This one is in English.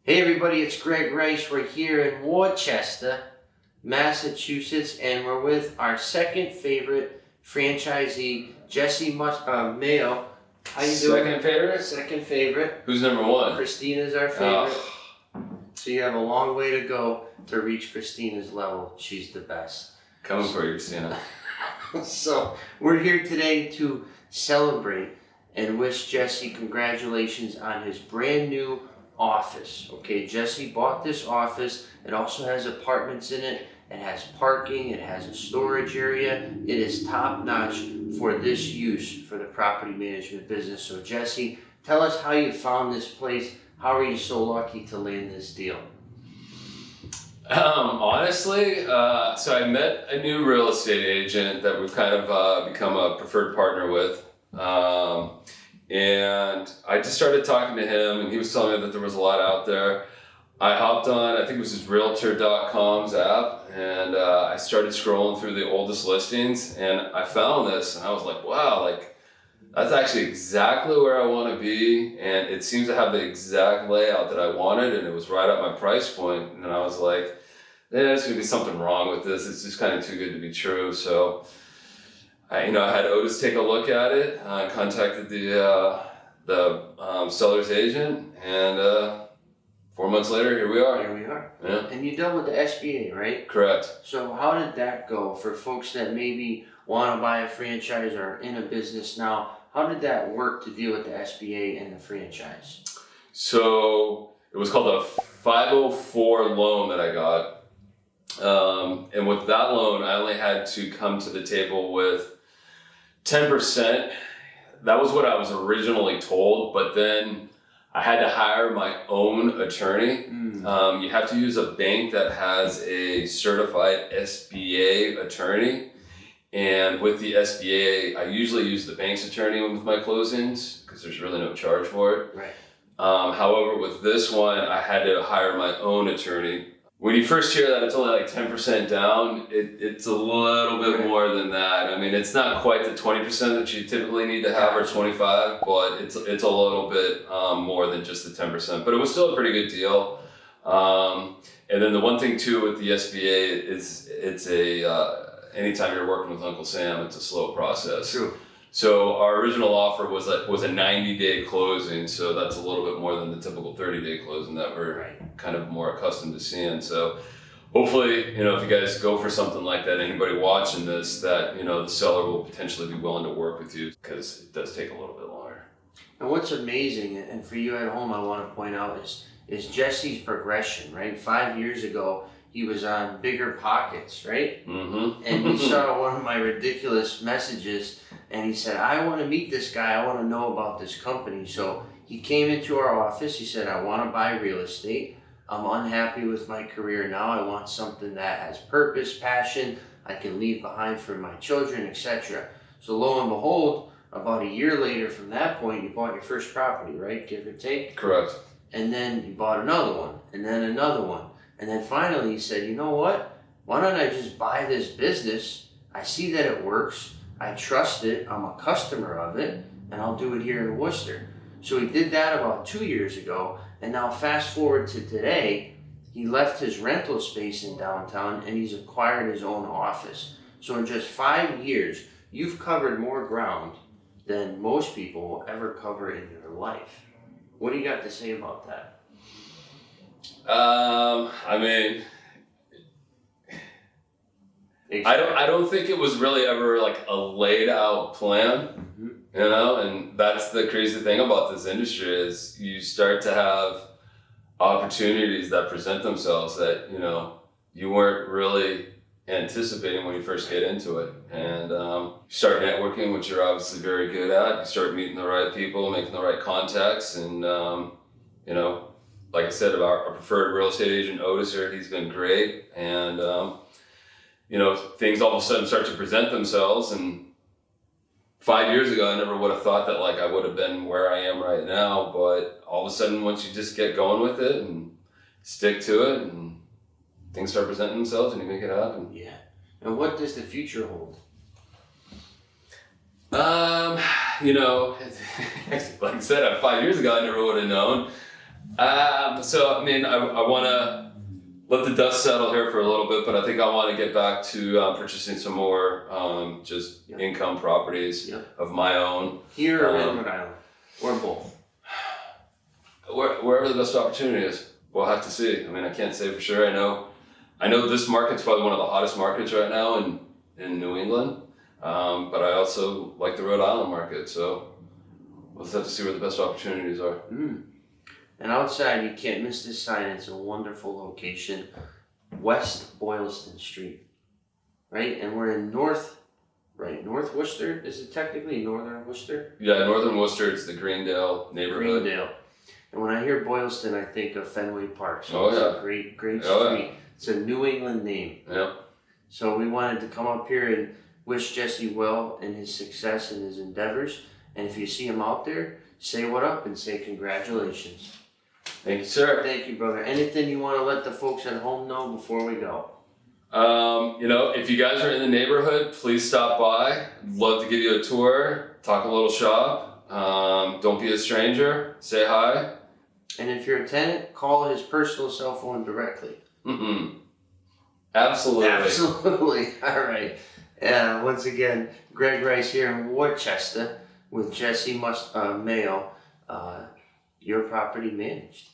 Hey everybody, it's Greg Rice. We're here in Worcester, Massachusetts, and we're with our second favorite franchisee, Jesse Mayo. How you doing? Second favorite? Second favorite. Who's number one? Christina's our favorite. So you have a long way to go to reach Christina's level. She's the best. Coming for you, Christina. So we're here today to celebrate and wish Jesse congratulations on his brand new office. Okay, Jesse bought this office. It also has apartments in it. It has parking. It has a storage area. It is top notch for this use for the property management business. So Jesse, tell us how you found this place. How are you so lucky to land this deal? Honestly, so I met a new real estate agent that we've kind of become a preferred partner with. And I just started talking to him, and he was telling me that there was a lot out there. I hopped on, I think it was his Realtor.com's app, and I started scrolling through the oldest listings, and I found this, and I was like, wow, like, that's actually exactly where I want to be, and it seems to have the exact layout that I wanted, and it was right at my price point, and I was like, there's going to be something wrong with this. It's just kind of too good to be true. So I had Otis take a look at it. I contacted the seller's agent, and 4 months later, here we are. Here we are. Yeah. And you dealt with the SBA, right? Correct. So how did that go for folks that maybe want to buy a franchise or are in a business now? How did that work to deal with the SBA and the franchise? So it was called a 504 loan that I got. And with that loan, I only had to come to the table with 10%. That was what I was originally told, but then I had to hire my own attorney. You have to use a bank that has a certified SBA attorney. And with the SBA, I usually use the bank's attorney with my closings because there's really no charge for it. Right. However, with this one, I had to hire my own attorney. When you first hear that it's only like 10% down, it's a little bit more than that. I mean, it's not quite the 20% that you typically need to have or 25, but it's a little bit more than just the 10%. But it was still a pretty good deal. And then the one thing too with the SBA is anytime you're working with Uncle Sam, it's a slow process. True. So our original offer was a 90-day closing, so that's a little bit more than the typical 30-day closing that we're kind of more accustomed to seeing. So hopefully, if you guys go for something like that, anybody watching this, that the seller will potentially be willing to work with you because it does take a little bit longer. And what's amazing, and for you at home, I want to point out is Jesse's progression. Right, 5 years ago, he was on Bigger Pockets, right? Mm-hmm. And he saw one of my ridiculous messages, and he said, I want to meet this guy. I want to know about this company. So he came into our office. He said, I want to buy real estate. I'm unhappy with my career now. I want something that has purpose, passion, I can leave behind for my children, etc. So lo and behold, about a year later from that point, you bought your first property, right? Give or take? Correct. And then you bought another one, and then another one. And then finally he said, you know what? Why don't I just buy this business? I see that it works. I trust it. I'm a customer of it. And I'll do it here in Worcester. So he did that about 2 years ago. And now fast forward to today, he left his rental space in downtown and he's acquired his own office. So in just 5 years, you've covered more ground than most people will ever cover in their life. What do you got to say about that? I mean, I don't think it was really ever like a laid out plan, and that's the crazy thing about this industry is you start to have opportunities that present themselves that, you weren't really anticipating when you first get into it. And you start networking, which you're obviously very good at. You start meeting the right people, making the right contacts, and, like I said, our preferred real estate agent, Otis, here, he's been great. And, things all of a sudden start to present themselves. And 5 years ago, I never would have thought that I would have been where I am right now. But all of a sudden, once you just get going with it and stick to it, and things start presenting themselves and you make it happen. Yeah. And what does the future hold? Like I said, 5 years ago, I never would have known. So I mean, I want to let the dust settle here for a little bit, but I think I want to get back to purchasing some more just income properties of my own. Here or in Rhode Island, or both? Wherever the best opportunity is, we'll have to see. I mean, I can't say for sure. I know this market's probably one of the hottest markets right now in New England, but I also like the Rhode Island market, so we'll just have to see where the best opportunities are. And outside, you can't miss this sign. It's a wonderful location, West Boylston Street, right? And we're in North Worcester. Is it technically Northern Worcester? Yeah, Northern Worcester. It's the Greendale neighborhood. Greendale. And when I hear Boylston, I think of Fenway Park. So it's a great street. It's a New England name. Yeah. So we wanted to come up here and wish Jesse well in his success and his endeavors. And if you see him out there, say what up and say congratulations. Thank you, sir. Thank you, brother. Anything you want to let the folks at home know before we go? If you guys are in the neighborhood, please stop by. Love to give you a tour, talk a little shop. Don't be a stranger. Say hi. And if you're a tenant, call his personal cell phone directly. Absolutely. Absolutely. All right. Once again, Greg Rice here in Worcester with Jesse Mayo, your property managed.